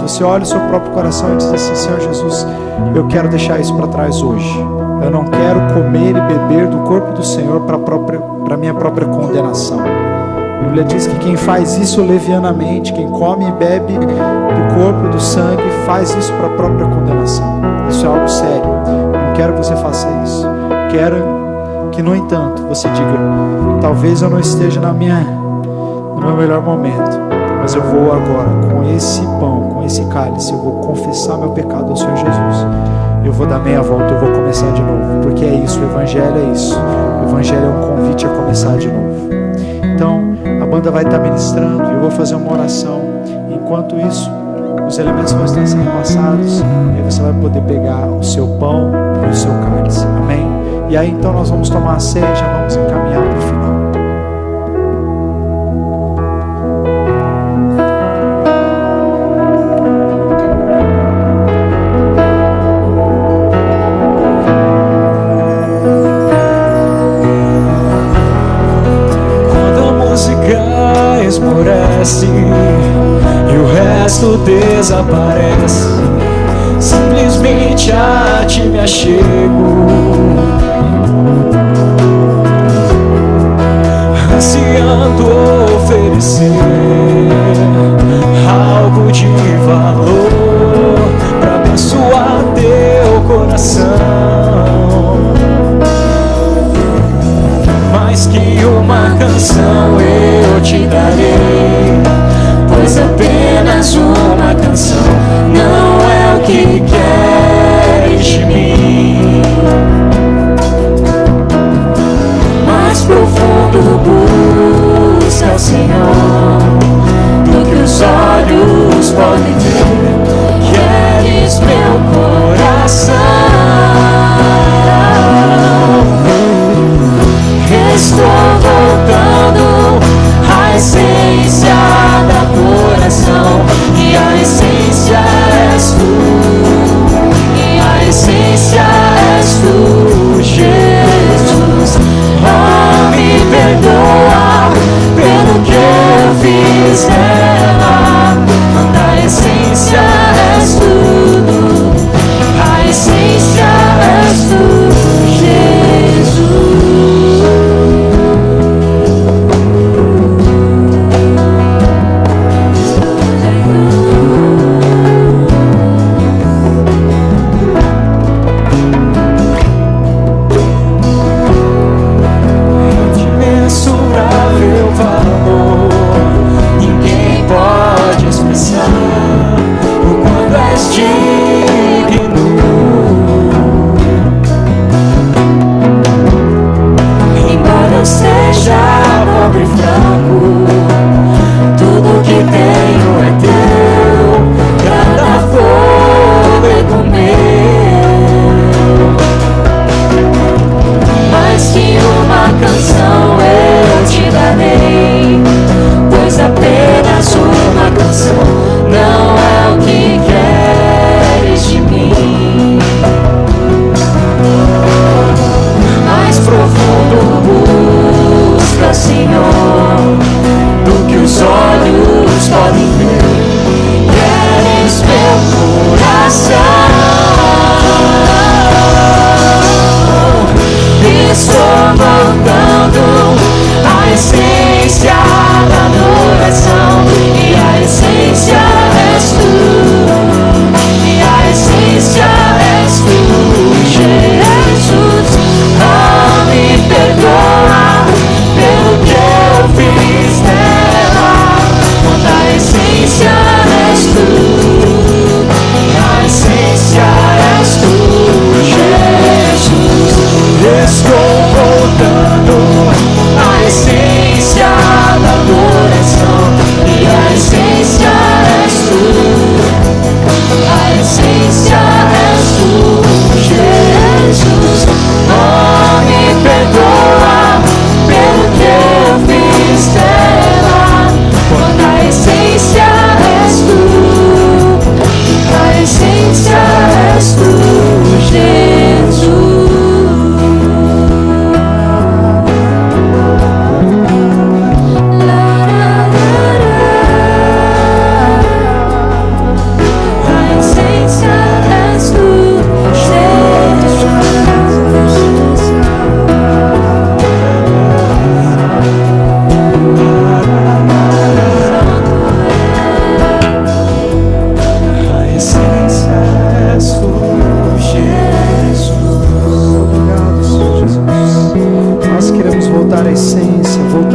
Você olha o seu próprio coração e diz assim: Senhor Jesus, eu quero deixar isso para trás hoje. Eu não quero comer e beber do corpo do Senhor para minha própria condenação. A Bíblia diz que quem faz isso levianamente, quem come e bebe do corpo e do sangue, faz isso para a própria condenação. Isso é algo sério. Não quero que você faça isso. Quero que, no entanto, você diga: talvez eu não esteja no meu melhor momento, mas eu vou agora, com esse pão, com esse cálice, eu vou confessar meu pecado ao Senhor Jesus. Eu vou dar meia volta, eu vou começar de novo. Porque é isso, o Evangelho é isso. O Evangelho é um convite a começar de novo. Então, a banda vai estar ministrando e eu vou fazer uma oração. Enquanto isso, os elementos vão estar sendo passados, e aí você vai poder pegar o seu pão e o seu cálice. Amém? E aí então nós vamos tomar a ceia e já vamos encaminhar para o final. Esmorece e o resto desaparece. Simplesmente a ti me achego, ansiando oferecer algo de valor para abençoar teu coração. Mais que uma canção eu te darei, pois apenas uma canção não é o que queres de mim. Mais profundo busca o Senhor do que os olhos podem ver. Queres meu coração. Estou voltando à essência da adoração, e a essência és tu, e a essência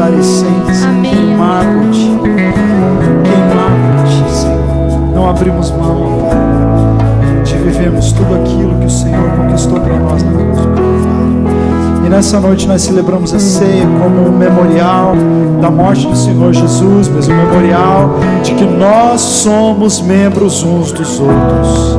darei sempre, Senhor. Queimar por Ti. Queimar por Ti, Senhor. Não abrimos mão, Pai, de vivermos tudo aquilo que o Senhor conquistou para nós na cruz do Calvário. E nessa noite nós celebramos a ceia como um memorial da morte do Senhor Jesus, mas um memorial de que nós somos membros uns dos outros.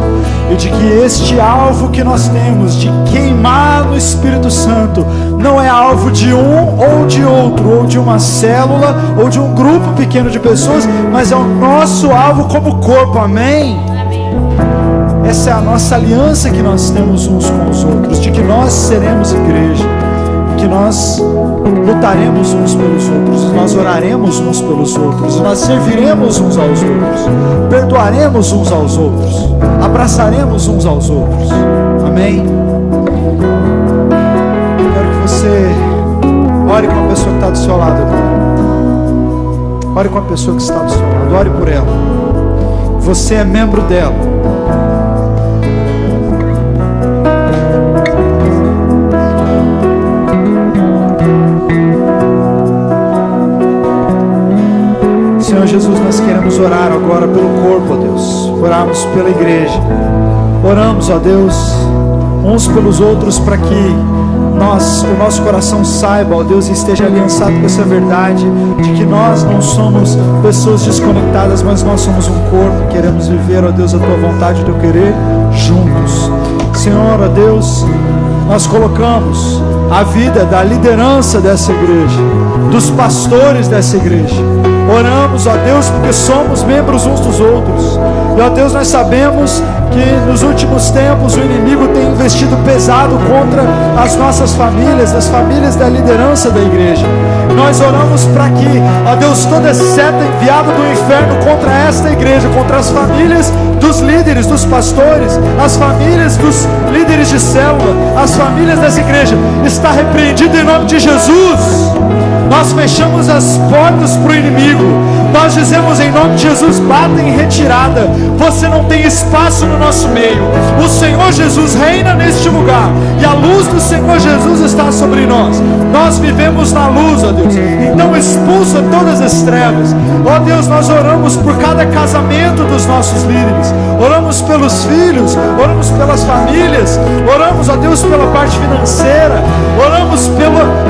E de que este alvo que nós temos de queimar no Espírito Santo não é alvo de um ou de outro, ou de uma célula, ou de um grupo pequeno de pessoas, mas é o nosso alvo como corpo, amém? Essa é a nossa aliança que nós temos uns com os outros, de que nós seremos igreja, que nós lutaremos uns pelos outros, nós oraremos uns pelos outros, nós serviremos uns aos outros, perdoaremos uns aos outros, abraçaremos uns aos outros, amém? Quero que você ore com a pessoa que está do seu lado agora. Ore com a pessoa que está do seu lado, ore por ela. Você é membro dela. Senhor Jesus, nós queremos orar agora pelo corpo, ó Deus. Oramos pela igreja. Oramos, ó Deus, uns pelos outros, para que o nosso coração saiba, ó Deus, e esteja aliançado com essa verdade de que nós não somos pessoas desconectadas, mas nós somos um corpo. Queremos viver, ó Deus, a Tua vontade, o Teu querer juntos. Senhor, ó Deus, nós colocamos a vida da liderança dessa igreja, dos pastores dessa igreja. Oramos, ó Deus, porque somos membros uns dos outros. E, ó Deus, nós sabemos que nos últimos tempos o inimigo tem investido pesado contra as nossas famílias, as famílias da liderança da igreja. Nós oramos para que, ó Deus, toda seta enviada do inferno contra esta igreja, contra as famílias dos líderes, dos pastores, as famílias dos líderes de célula, as famílias dessa igreja, está repreendida em nome de Jesus. Nós fechamos as portas para o inimigo. Nós dizemos em nome de Jesus: bata em retirada. Você não tem espaço no nosso meio. O Senhor Jesus reina neste lugar, e a luz do Senhor Jesus está sobre nós. Nós vivemos na luz, ó Deus. Então expulsa todas as trevas. Ó Deus, nós oramos por cada casamento dos nossos líderes. Oramos pelos filhos, oramos pelas famílias, oramos, ó Deus, pela parte financeira, oramos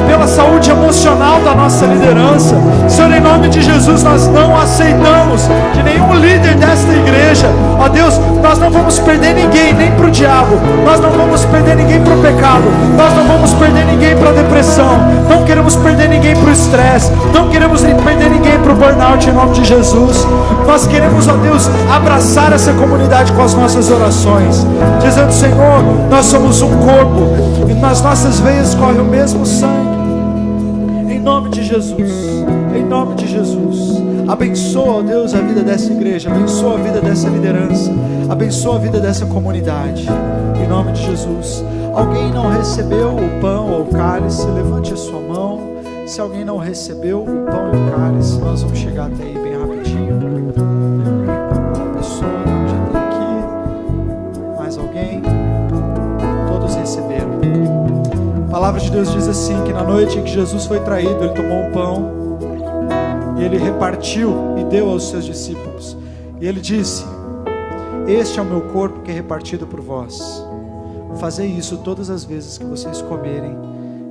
pela saúde emocional da nossa liderança. Senhor, em nome de Jesus, nós não aceitamos que nenhum líder desta igreja, ó Deus, nós não vamos perder ninguém, nem para o diabo, nós não vamos perder ninguém para o pecado, nós não vamos perder ninguém para a depressão, não queremos perder ninguém para o estresse, não queremos perder ninguém para o burnout, em nome de Jesus. Nós queremos, ó Deus, abraçar essa comunidade com as nossas orações, dizendo: Senhor, nós somos um corpo, e nas nossas veias corre o mesmo sangue. Em nome de Jesus, em nome de Jesus, abençoa, ó Deus, a vida dessa igreja, abençoa a vida dessa liderança, abençoa a vida dessa comunidade, em nome de Jesus. Alguém não recebeu o pão ou o cálice, levante a sua mão. Se alguém não recebeu o pão e o cálice, nós vamos chegar até aí bem rapidinho. Uma pessoa já tem aqui, mais alguém? Todos receberam. A palavra de Deus diz assim, que na noite em que Jesus foi traído, Ele tomou um pão e Ele repartiu e deu aos seus discípulos. E Ele disse: este é o meu corpo que é repartido por vós. Fazei isso todas as vezes que vocês comerem,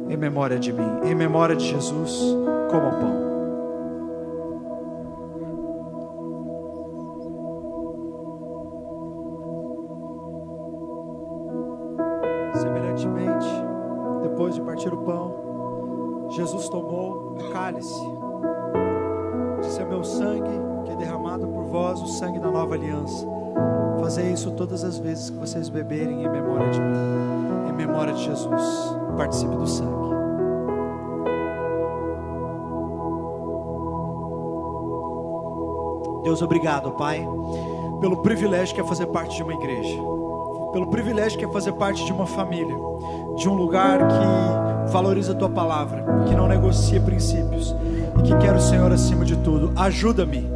em memória de mim. Em memória de Jesus, comam o pão. Semelhantemente, depois de partir o pão, Jesus tomou o cálice. Disse: é meu sangue que é derramado por vós, o sangue da nova aliança. Fazei isso todas as vezes que vocês beberem, em memória de mim, em memória de Jesus. Participe do sangue. Deus, obrigado, Pai, pelo privilégio que é fazer parte de uma igreja, pelo privilégio que é fazer parte de uma família, de um lugar que valoriza a Tua palavra, que não negocia princípios e que quer o Senhor acima de tudo. Ajuda-me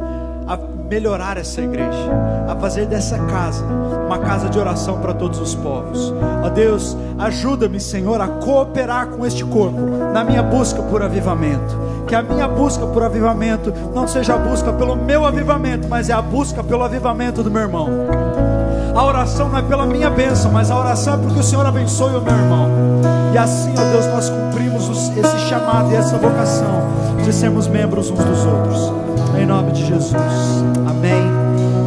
a melhorar essa igreja, a fazer dessa casa uma casa de oração para todos os povos. Ó Deus, ajuda-me, Senhor, a cooperar com este corpo na minha busca por avivamento. Que a minha busca por avivamento não seja a busca pelo meu avivamento, mas é a busca pelo avivamento do meu irmão. A oração não é pela minha bênção, mas a oração é porque o Senhor abençoe o meu irmão. E assim, ó Deus, nós cumprimos esse chamado e essa vocação de sermos membros uns dos outros. Em nome de Jesus. Amém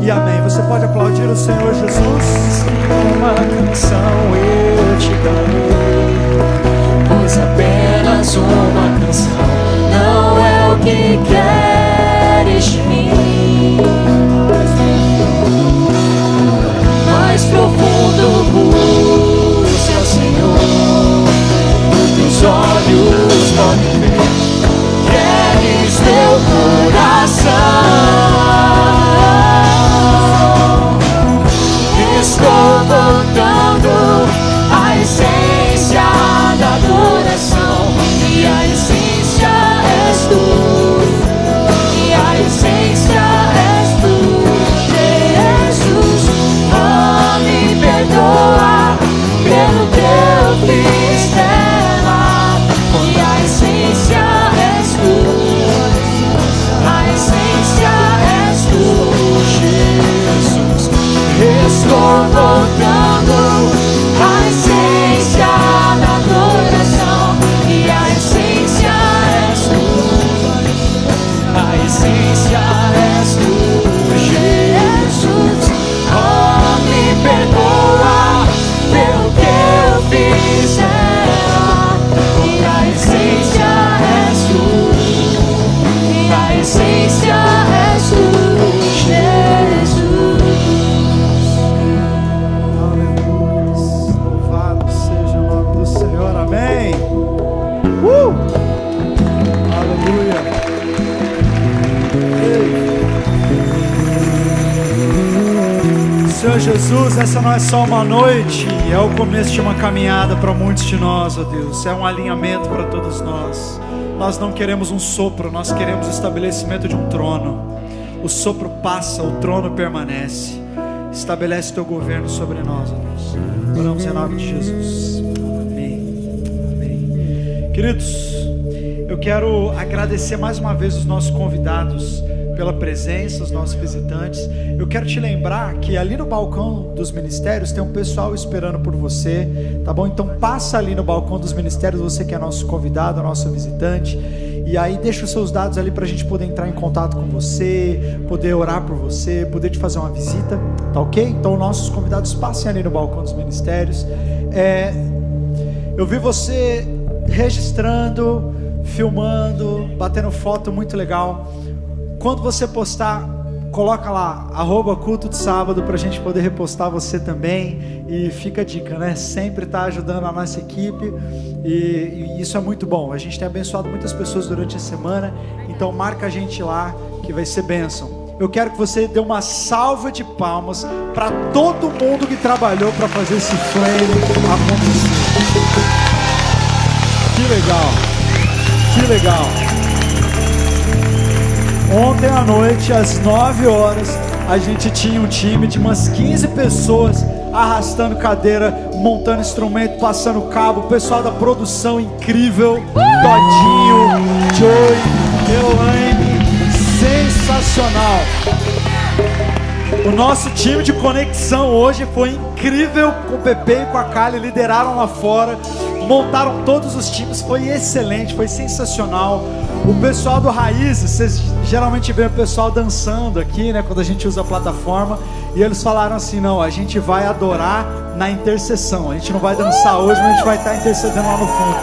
e amém. Você pode aplaudir o Senhor Jesus? Uma canção eu te darei, pois apenas uma canção não é o que queres de mim. Mais profundo busca, Senhor, os teus olhos podem ver. Queres teu coração. Estou voltando à essência da adoração, e a essência és tu, e a essência és tu, Jesus. Oh, me perdoa pelo que eu fiz dela, e a essência és tu, a essência és tu, Jesus. Estou voltando à essência da adoração, e a essência és tu, a essência és tu, Jesus. Oh, me perdoa pelo que eu fiz dela, e a essência és tu, e a essência és tu, Jesus. Amém. Aleluia. Senhor Jesus, essa não é só uma noite, é o começo de uma caminhada para muitos de nós, ó Deus. É um alinhamento para todos nós. Nós não queremos um sopro, nós queremos o estabelecimento de um trono. O sopro passa, o trono permanece. Estabelece teu governo sobre nós, ó Deus. Oramos em nome de Jesus. Queridos, eu quero agradecer mais uma vez os nossos convidados pela presença, os nossos visitantes. Eu quero te lembrar que ali no balcão dos ministérios tem um pessoal esperando por você, tá bom? Então passa ali no balcão dos ministérios, você que é nosso convidado, nosso visitante, e aí deixa os seus dados ali para a gente poder entrar em contato com você, poder orar por você, poder te fazer uma visita, tá ok? Então nossos convidados passem ali no balcão dos ministérios. Eu vi você registrando, filmando, batendo foto, muito legal. Quando você postar, coloca lá @culto de sábado pra gente poder repostar você também. E fica a dica, né? Sempre tá ajudando a nossa equipe e isso é muito bom. A gente tem abençoado muitas pessoas durante a semana, então marca a gente lá que vai ser bênção. Eu quero que você dê uma salva de palmas para todo mundo que trabalhou para fazer esse flame acontecer. Que legal, que legal. Ontem à noite, às 9 horas, a gente tinha um time de umas 15 pessoas arrastando cadeira, montando instrumento, passando cabo. O pessoal da produção incrível, Todinho, Joey, Elaine, sensacional. O nosso time de conexão hoje foi incrível, com o Pepe e com a Kali, lideraram lá fora. Montaram todos os times, foi excelente, foi sensacional. O pessoal do Raízes, vocês geralmente veem o pessoal dançando aqui, né, quando a gente usa a plataforma. E eles falaram assim, não, a gente vai adorar na intercessão. A gente não vai dançar hoje, mas a gente vai estar intercedendo lá no fundo.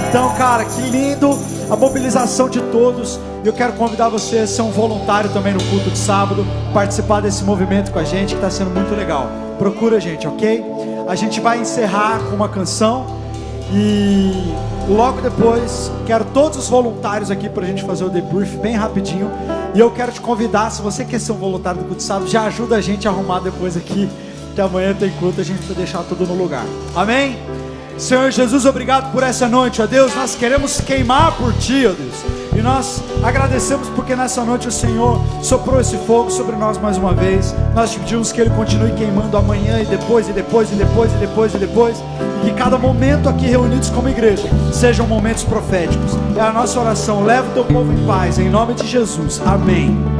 Então, cara, que lindo a mobilização de todos. Eu quero convidar você a ser um voluntário também no culto de sábado, participar desse movimento com a gente, que está sendo muito legal. Procura a gente, ok? A gente vai encerrar com uma canção. E logo depois, quero todos os voluntários aqui para a gente fazer o debrief bem rapidinho. E eu quero te convidar, se você quer ser um voluntário do culto de sábado, já ajuda a gente a arrumar depois aqui, que amanhã tem culto, a gente vai deixar tudo no lugar. Amém? Senhor Jesus, obrigado por essa noite, ó Deus. Nós queremos queimar por Ti, ó Deus. E nós agradecemos porque nessa noite o Senhor soprou esse fogo sobre nós mais uma vez. Nós te pedimos que ele continue queimando amanhã e depois, e depois, e depois, e depois, e depois. E que cada momento aqui reunidos como igreja sejam momentos proféticos. É a nossa oração. Leva o teu povo em paz, em nome de Jesus. Amém.